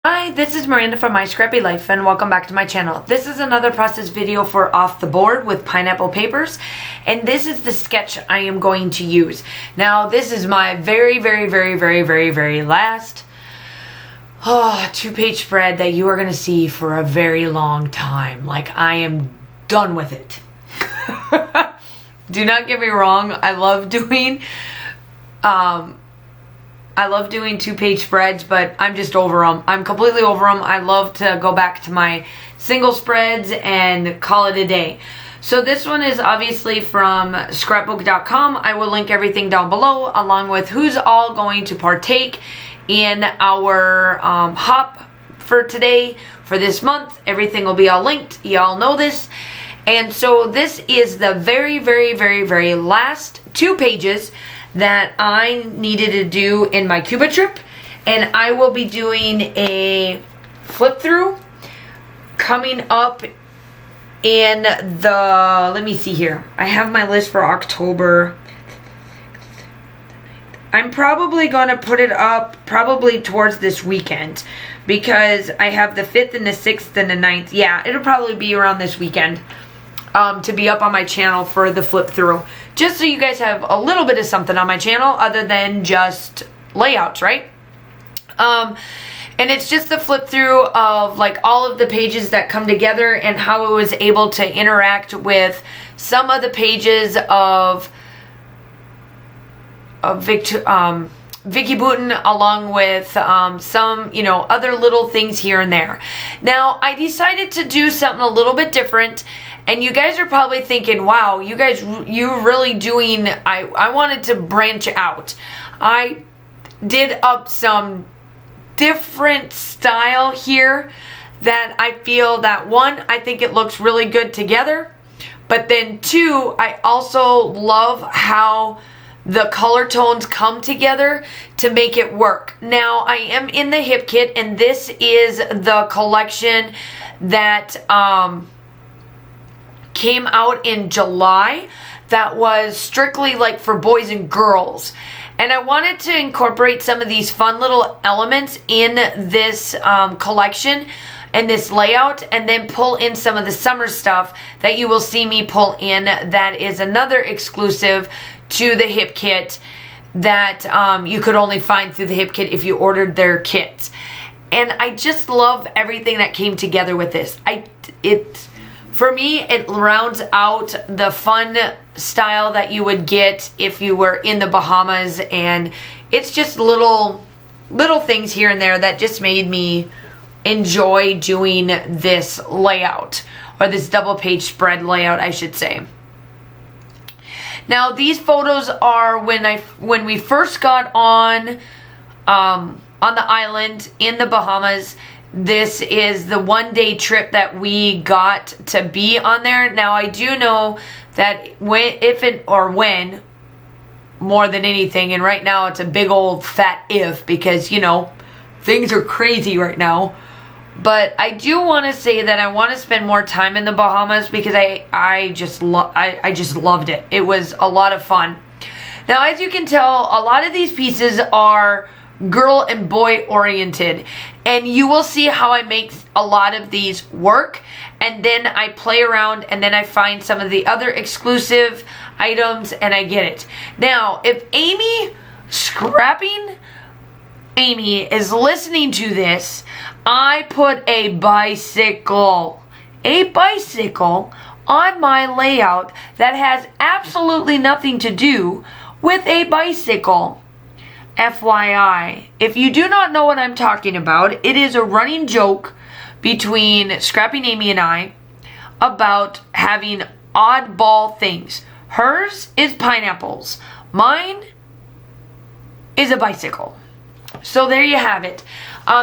Hi, this is Miranda from My Scrappy Life and welcome back to my channel. This is another process video for Off the Board with pineapple papers, and this is the sketch I am going to use. Now this is my very last 2-page spread that you are going to see for a very long time. Like, I am done with it. Do not get me wrong, I love doing 2-page spreads, but I'm just over them. I'm completely over them. I love to go back to my single spreads and call it a day. So this one is obviously from Scrapbook.com. I will link everything down below, along with who's all going to partake in our hop for today, for this month. Everything will be all linked. Y'all know this. And so this is the very last 2 pages that I needed to do in my Cuba trip, and I will be doing a flip through coming up in the, let me see here, I have my list for October. I'm probably going to put it up probably towards this weekend, because I have the 5th and the 6th and the 9th. Yeah, it'll probably be around this weekend to be up on my channel for the flip through. Just so you guys have a little bit of something on my channel other than just layouts, right? And it's just the flip through of like all of the pages that come together and how I was able to interact with some of the pages of Vicky Boutin, along with some, you know, other little things here and there. Now, I decided to do something a little bit different, and you guys are probably thinking, wow, you're really doing, I wanted to branch out. I did up some different style here that I feel that, one, I think it looks really good together, but then 2, I also love how the color tones come together to make it work. Now, I am in the HipKit, and this is the collection that came out in July that was strictly like for boys and girls. And I wanted to incorporate some of these fun little elements in this collection and this layout, and then pull in some of the summer stuff that you will see me pull in. That is another exclusive to the HipKit that you could only find through the HipKit if you ordered their kits. And I just love everything that came together with this. For me, it rounds out the fun style that you would get if you were in the Bahamas, and it's just little things here and there that just made me enjoy doing this layout, or this double page spread layout, I should say. Now, these photos are when we first got on the island in the Bahamas. This is the 1-day trip that we got to be on there. Now, I do know that when, more than anything, and right now it's a big old fat if, because, you know, things are crazy right now. But I do want to say that I want to spend more time in the Bahamas, because I just loved it. It was a lot of fun. Now, as you can tell, a lot of these pieces are girl and boy oriented, and you will see how I make a lot of these work, and then I play around, and then I find some of the other exclusive items and I get it. Now, if Scrapping Amy is listening to this, I put a bicycle on my layout that has absolutely nothing to do with a bicycle. FYI, if you do not know what I'm talking about, it is a running joke between Scrapping Amy and I about having oddball things. Hers is pineapples. Mine is a bicycle. So there you have it.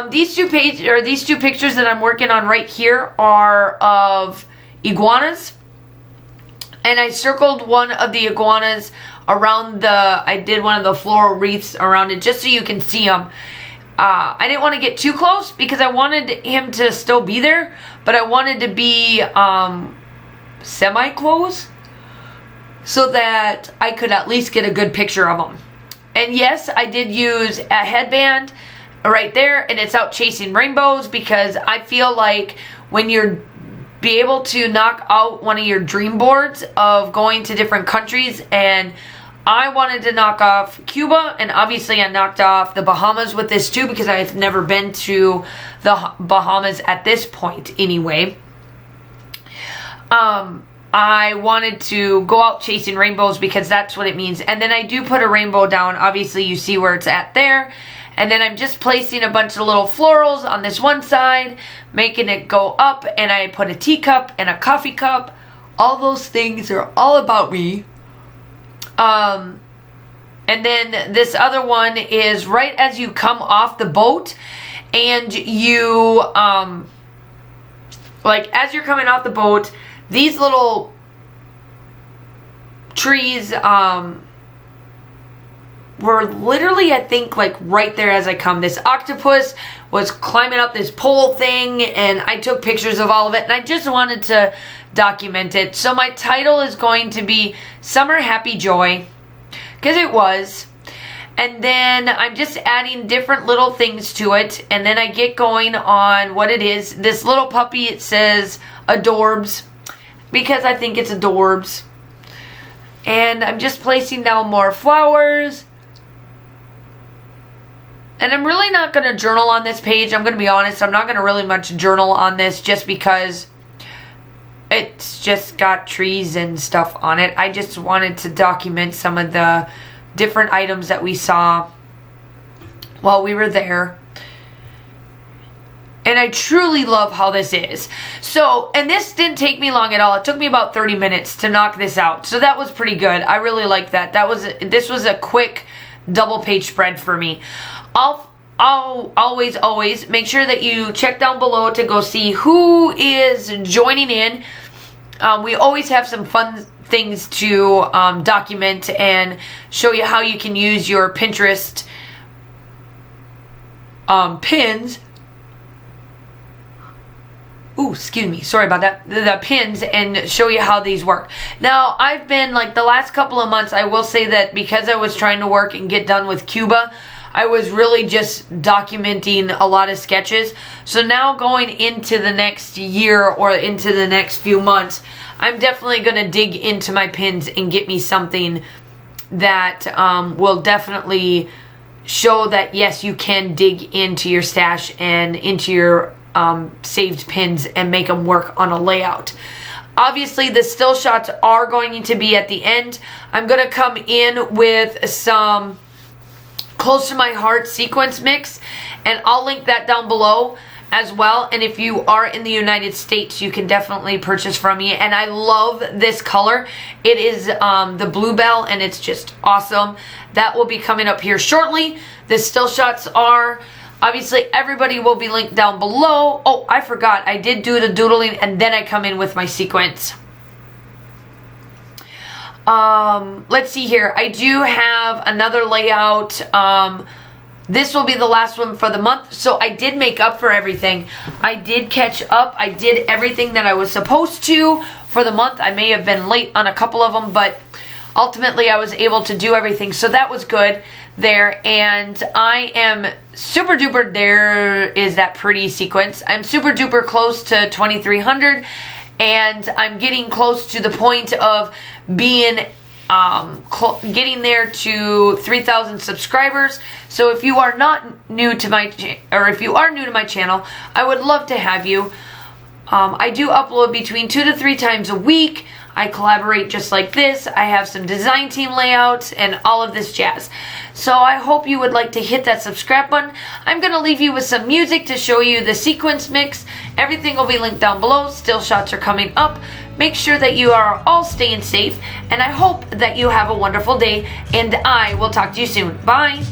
These two pictures that I'm working on right here are of iguanas, and I circled one of the iguanas around I did one of the floral wreaths around it just so you can see them. I didn't want to get too close because I wanted him to still be there, but I wanted to be semi-close so that I could at least get a good picture of them. And yes, I did use a headband right there, and it's out chasing rainbows, because I feel like when you're be able to knock out one of your dream boards of going to different countries, and I wanted to knock off Cuba, and obviously I knocked off the Bahamas with this too, because I've never been to the Bahamas at this point anyway. I wanted to go out chasing rainbows because that's what it means. And then I do put a rainbow down. Obviously you see where it's at there. And then I'm just placing a bunch of little florals on this one side, making it go up, and I put a teacup and a coffee cup. All those things are all about me. And then this other one is right as you come off the boat, and you, like as you're coming off the boat, these little trees, were literally, I think, like right there as I come. This octopus was climbing up this pole thing, and I took pictures of all of it, and I just wanted to document it. So my title is going to be Summer Happy Joy, because it was. And then I'm just adding different little things to it, and then I get going on what it is. This little puppy, it says adorbs, because I think it's adorbs. And I'm just placing down more flowers. And I'm really not going to journal on this page. I'm going to be honest. I'm not going to really much journal on this, just because it's just got trees and stuff on it. I just wanted to document some of the different items that we saw while we were there. And I truly love how this is. So, and this didn't take me long at all. It took me about 30 minutes to knock this out. So that was pretty good. I really like that. This was a quick double page spread for me. I'll always make sure that you check down below to go see who is joining in. We always have some fun things to document and show you how you can use your Pinterest pins. Ooh, excuse me. Sorry about that. The pins, and show you how these work. Now, I've been, like, the last couple of months, I will say that because I was trying to work and get done with Cuba, I was really just documenting a lot of sketches. So now going into the next year or into the next few months, I'm definitely going to dig into my pins and get me something that will definitely show that, yes, you can dig into your stash and into your saved pins and make them work on a layout. Obviously, the still shots are going to be at the end. I'm going to come in with some Close to My Heart sequence mix, and I'll link that down below as well. And if you are in the United States, you can definitely purchase from me. And I love this color. It is the Bluebell, and it's just awesome. That will be coming up here shortly. The still shots are... Obviously, everybody will be linked down below. Oh, I forgot. I did do the doodling, and then I come in with my sequence. Let's see here. I do have another layout. This will be the last one for the month. So I did make up for everything. I did catch up. I did everything that I was supposed to for the month. I may have been late on a couple of them, but ultimately I was able to do everything. So that was good there. And I am super duper, there is that pretty sequence. I'm super duper close to 2,300, and I'm getting close to the point of being getting there to 3,000 subscribers. So if you are not new to my if you are new to my channel, I would love to have you. I do upload between 2 to 3 times a week. I collaborate just like this. I have some design team layouts and all of this jazz. So I hope you would like to hit that subscribe button. I'm going to leave you with some music to show you the sequence mix. Everything will be linked down below. Still shots are coming up. Make sure that you are all staying safe, and I hope that you have a wonderful day, and I will talk to you soon. Bye.